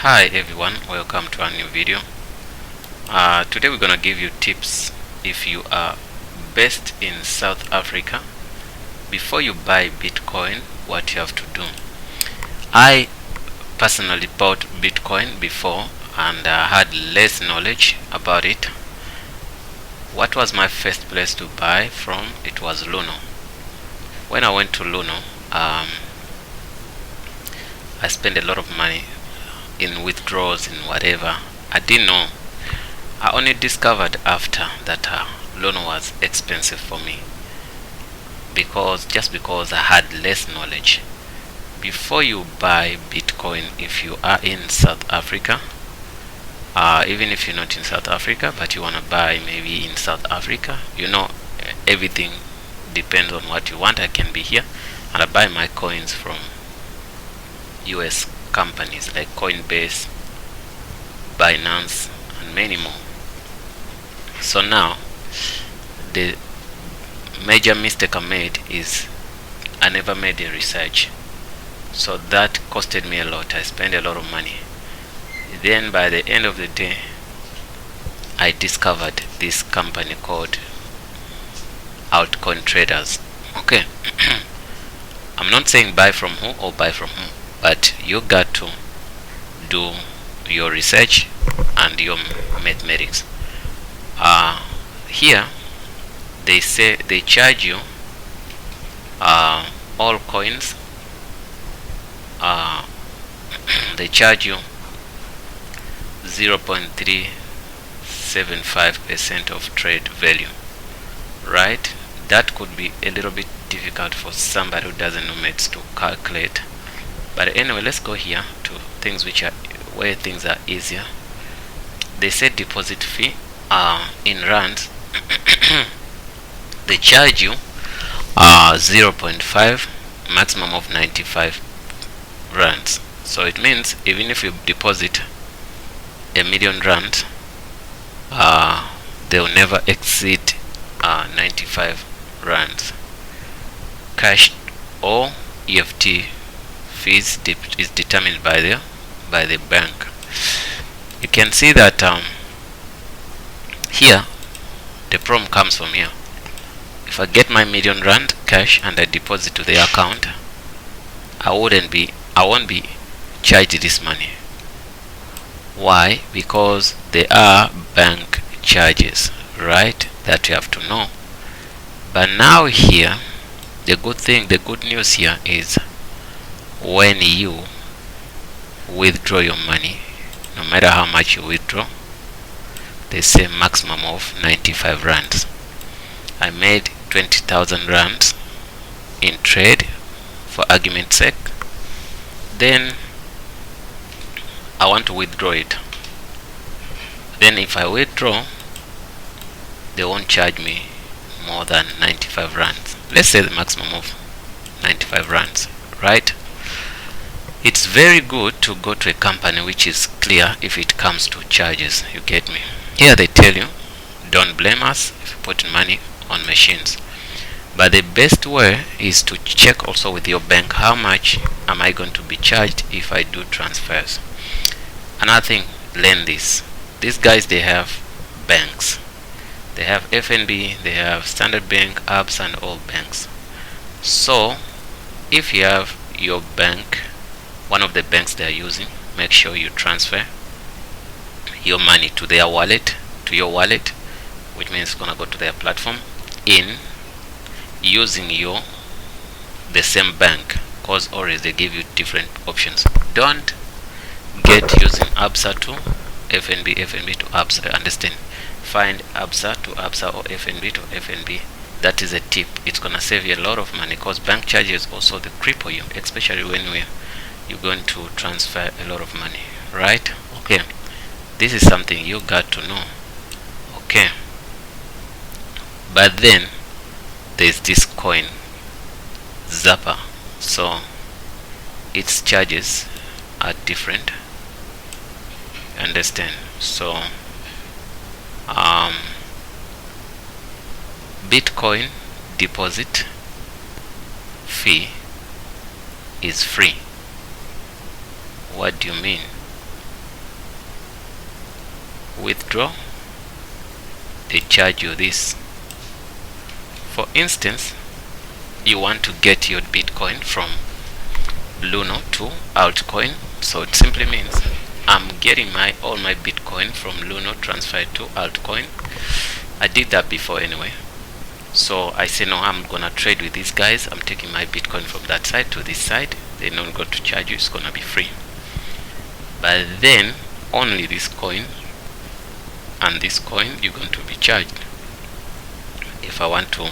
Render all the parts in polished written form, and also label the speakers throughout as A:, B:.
A: Hi everyone, welcome to a new video. Today we're gonna give you tips if you are based in South Africa. Before you buy Bitcoin, what you have to do. I personally bought Bitcoin before and had less knowledge about it. What was my first place to buy from? It was Luno. When I went to Luno, I spent a lot of money in withdrawals and whatever. I didn't know. I only discovered after that loan was expensive for me because I had less knowledge. Before you buy Bitcoin, if you are in South Africa, even if you're not in South Africa but you want to buy maybe in South Africa, everything depends on what you want. I can be here and I buy my coins from US companies like Coinbase, Binance, and many more. So now, the major mistake I made is I never made a research. So that costed me a lot. I spent a lot of money. Then by the end of the day, I discovered this company called Altcoin Traders. Okay. I'm not saying buy from who or buy from who, but you got to do your research and your mathematics. Here they say they charge you all coins. They charge you 0.375% of trade value, right? That could be a little bit difficult for somebody who doesn't know maths to calculate. But anyway, let's go here to things where things are easier. They say deposit fee in rands. They charge you 0.5, maximum of 95 rands. So it means even if you deposit R1,000,000, they will never exceed 95 rands. Cash or EFT fees is determined by the bank. You can see that here the problem comes from here. If I get my R1,000,000 cash and I deposit to the account, I won't be charged this money. Why? Because there are bank charges, right? That you have to know. But now here, the good news here is when you withdraw your money, no matter how much you withdraw, they say maximum of 95 rands. I made 20,000 rands in trade for argument's sake. Then I want to withdraw it. Then if I withdraw, they won't charge me more than 95 rands. Let's say the maximum of 95 rands, right? It's very good to go to a company which is clear if it comes to charges. You get me? Here they tell you, don't blame us if you put money on machines. But the best way is to check also with your bank, how much am I going to be charged if I do transfers. Another thing, learn this. These guys, they have banks. They have FNB, they have Standard Bank, ABS, and all banks. So if you have your bank, one of the banks they are using, make sure you transfer your money to their wallet, to your wallet, which means it's gonna go to their platform in using the same bank, because always they give you different options. Don't get using ABSA to FNB to ABSA. Understand? Find ABSA to ABSA or FNB to FNB. That is a tip. It's gonna save you a lot of money, because bank charges also they cripple you, especially when you're going to transfer a lot of money, right? Okay, this is something you got to know. Okay, but then there's this coin Zappa, so its charges are different. Understand? So Bitcoin deposit fee is free. What do you mean? withdraw, they charge you this. For instance, you want to get your Bitcoin from Luno to altcoin, so it simply means I'm getting all my Bitcoin from Luno transferred to altcoin. I did that before anyway. So I say, no, I'm gonna trade with these guys. I'm taking my Bitcoin from that side to this side. They're not going to charge you, it's gonna be free. But then only this coin and this coin you're going to be charged. If I want to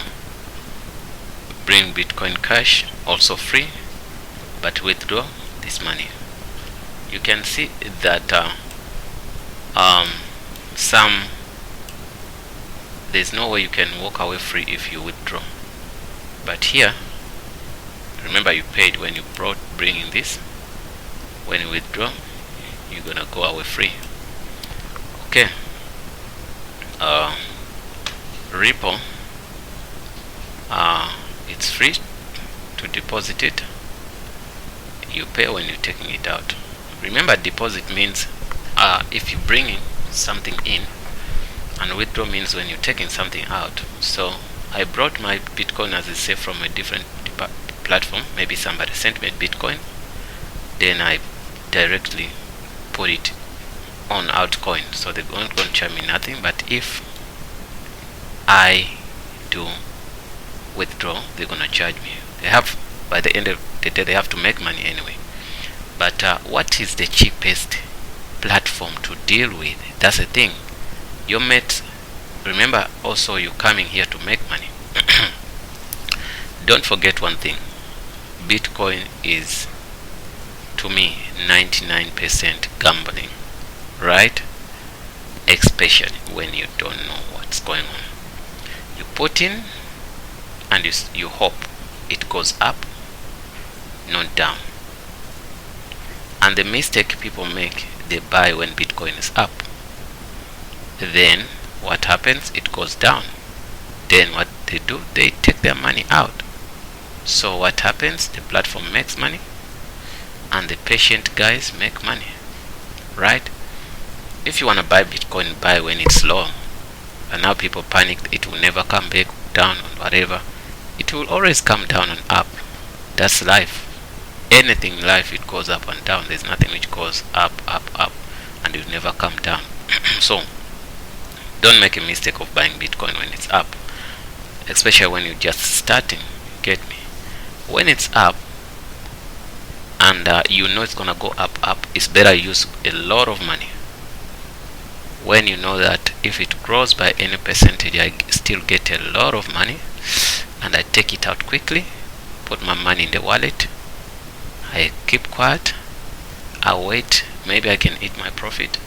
A: bring Bitcoin Cash, also free, but withdraw this money. You can see that there's no way you can walk away free if you withdraw. But here, remember, you paid when you bringing this. When you withdraw, you're gonna go away free. Okay. Ripple, it's free to deposit it. You pay when you're taking it out. Remember, deposit means if you're bringing something in, and withdraw means when you're taking something out. So I brought my Bitcoin, as I say, from a different platform. Maybe somebody sent me a Bitcoin, then I directly put it on altcoin, so they're not going to charge me nothing. But if I do withdraw, they're going to charge me. They have, by the end of the day, they have to make money anyway. But what is the cheapest platform to deal with? That's the thing. Your mates, remember, also you're coming here to make money. Don't forget one thing. Bitcoin is, to me, 99% gambling, right? Especially when you don't know what's going on. You put in and you hope it goes up, not down. And the mistake people make, they buy when Bitcoin is up. Then what happens? It goes down. Then what they do? They take their money out. So what happens? The platform makes money, and the patient guys make money, right? If you want to buy Bitcoin, buy when it's low. And now people panic, it will never come back down or whatever. It will always come down and up. That's life. Anything in life, it goes up and down. There's nothing which goes up, and it will never come down. So don't make a mistake of buying Bitcoin when it's up, especially when you're just starting. Get me? When it's up and you know it's gonna go up, it's better use a lot of money. When you know that if it grows by any percentage, I still get a lot of money, and I take it out quickly, put my money in the wallet, I keep quiet, I wait, maybe I can eat my profit,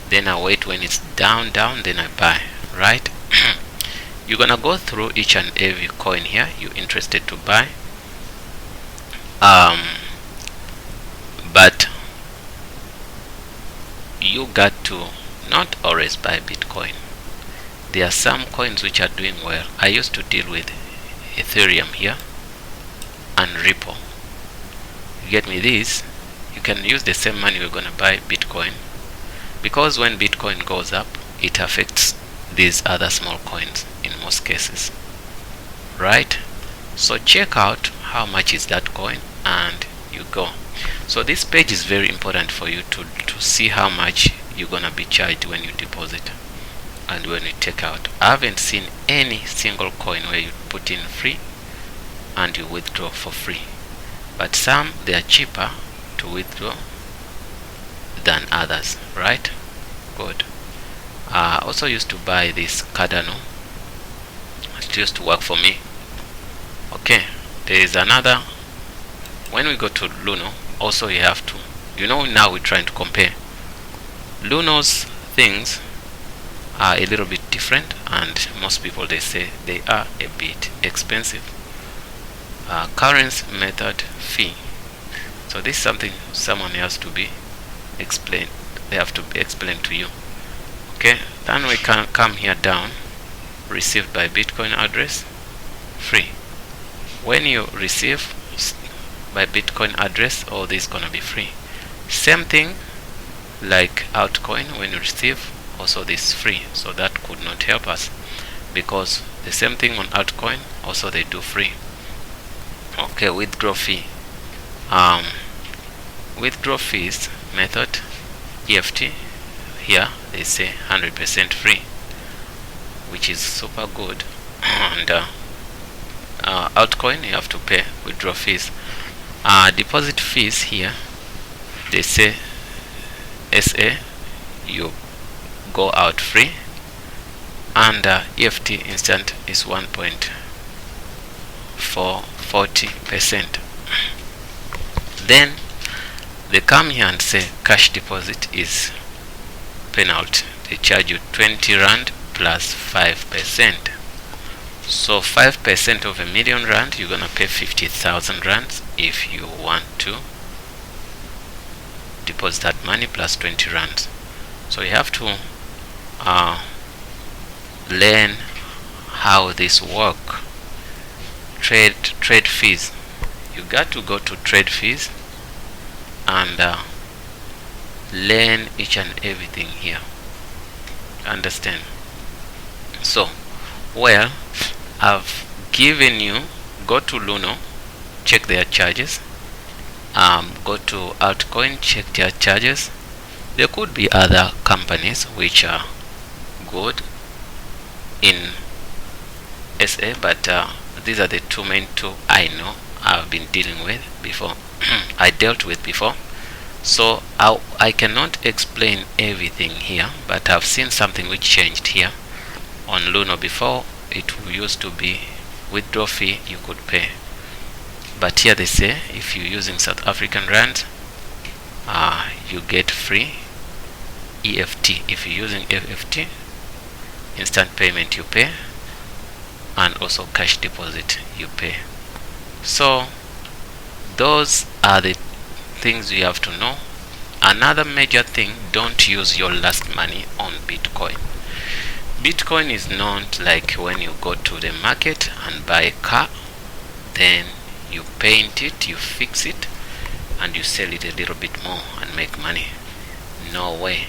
A: then I wait when it's down, then I buy, right? You're gonna go through each and every coin here you're interested to buy, but you got to not always buy Bitcoin. There are some coins which are doing well. I used to deal with Ethereum here and Ripple. You get me? This, you can use the same money you're gonna buy Bitcoin, because when Bitcoin goes up, it affects these other small coins in most cases, right? So check out how much is that coin and you go. So this page is very important for you to see how much you're gonna be charged when you deposit and when you take out. I haven't seen any single coin where you put in free and you withdraw for free, but some, they are cheaper to withdraw than others, right? Good. I also used to buy this Cardano. It used to work for me. Okay, there is another. When we go to Luno, also you have to, now we're trying to compare. Luno's things are a little bit different, and most people, they say they are a bit expensive. Currency method fee. So this is something someone has to be explained. They have to be explained to you. Okay, then we can come here down, received by Bitcoin address, free. When you receive by Bitcoin address, all this is gonna be free. Same thing like altcoin. When you receive also this is free, so that could not help us, because the same thing on altcoin also they do free. Okay, withdraw fee. Withdraw fees method, EFT, here they say 100% free, which is super good. And altcoin you have to pay withdraw fees. Deposit fees here they say SA you go out free, and EFT instant is 1.40%. Then they come here and say cash deposit is penalty. They charge you 20 rand plus 5%. So 5% of R1,000,000, you're gonna pay 50,000 rands if you want to deposit that money plus 20 rands. So you have to learn how this work. Trade fees. You got to go to trade fees and learn each and everything here. Understand? So, well, I've given you, go to Luno, check their charges. Go to altcoin, check their charges. There could be other companies which are good in SA, but these are the main two I know I've been dealing with before. I dealt with before. So I cannot explain everything here, but I've seen something which changed here. On Luno before, it used to be withdraw fee you could pay, but here they say if you're using South African rand, you get free EFT. If you're using EFT, instant payment you pay, and also cash deposit you pay. So those are the things you have to know. Another major thing, don't use your last money on Bitcoin. Bitcoin is not like when you go to the market and buy a car, then you paint it, you fix it, and you sell it a little bit more and make money. No way.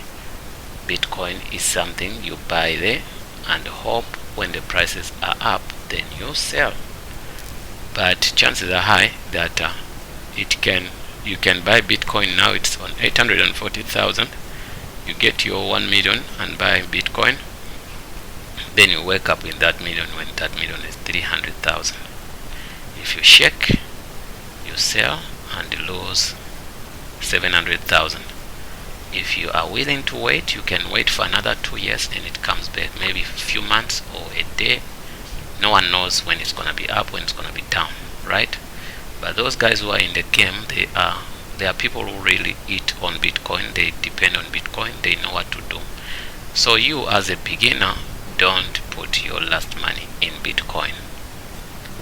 A: Bitcoin is something you buy there and hope when the prices are up, then you sell. But chances are high that you can buy Bitcoin now. It's on 840,000. You get your 1 million and buy Bitcoin. Then you wake up in that million when that million is 300,000. If you shake, you sell and lose 700,000. If you are willing to wait, you can wait for another 2 years and it comes back, maybe a few months or a day. No one knows when it's gonna be up, when it's gonna be down, right? But those guys who are in the game, they are people who really eat on Bitcoin. They depend on Bitcoin. They know what to do. So you as a beginner, don't put your last money in Bitcoin.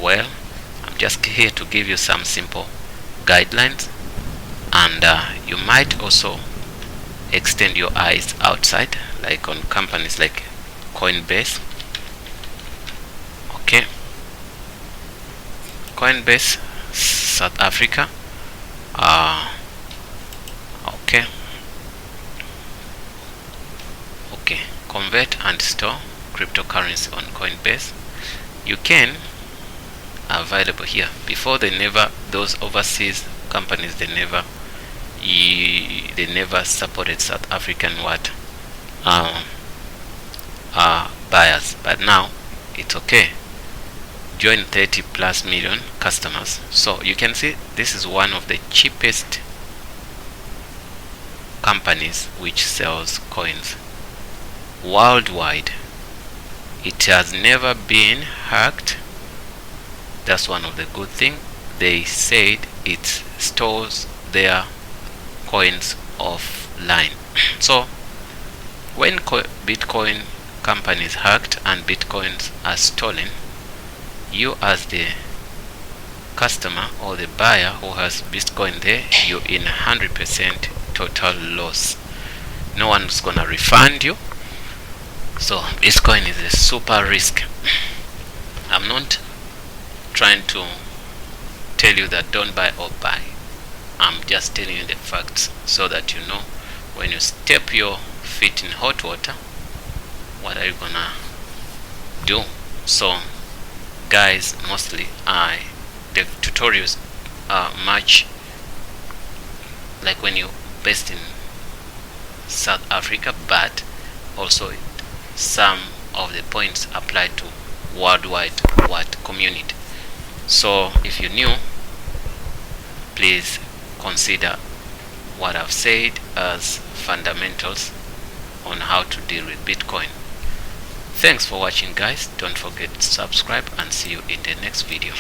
A: Well, I'm just here to give you some simple guidelines, and you might also extend your eyes outside, like on companies like Coinbase. Okay, Coinbase, South Africa. Okay, convert and store cryptocurrency on Coinbase. You can available here. Before those overseas companies, they never supported South African buyers, but now it's okay. Join 30 plus million customers. So you can see this is one of the cheapest companies which sells coins worldwide. It has never been hacked. That's one of the good things. They said it stores their coins offline. So when Bitcoin companies hacked and Bitcoins are stolen, you as the customer or the buyer who has Bitcoin there, you're in 100% total loss. No one's gonna refund you. So Bitcoin is a super risk. I'm not trying to tell you that don't buy or buy. I'm just telling you the facts so that you know when you step your feet in hot water, what are you gonna do? So guys, mostly the tutorials are much like when you're based in South Africa, but also some of the points apply to worldwide community. So if you're new, please consider what I've said as fundamentals on how to deal with Bitcoin. Thanks for watching, guys. Don't forget to subscribe, and see you in the next video.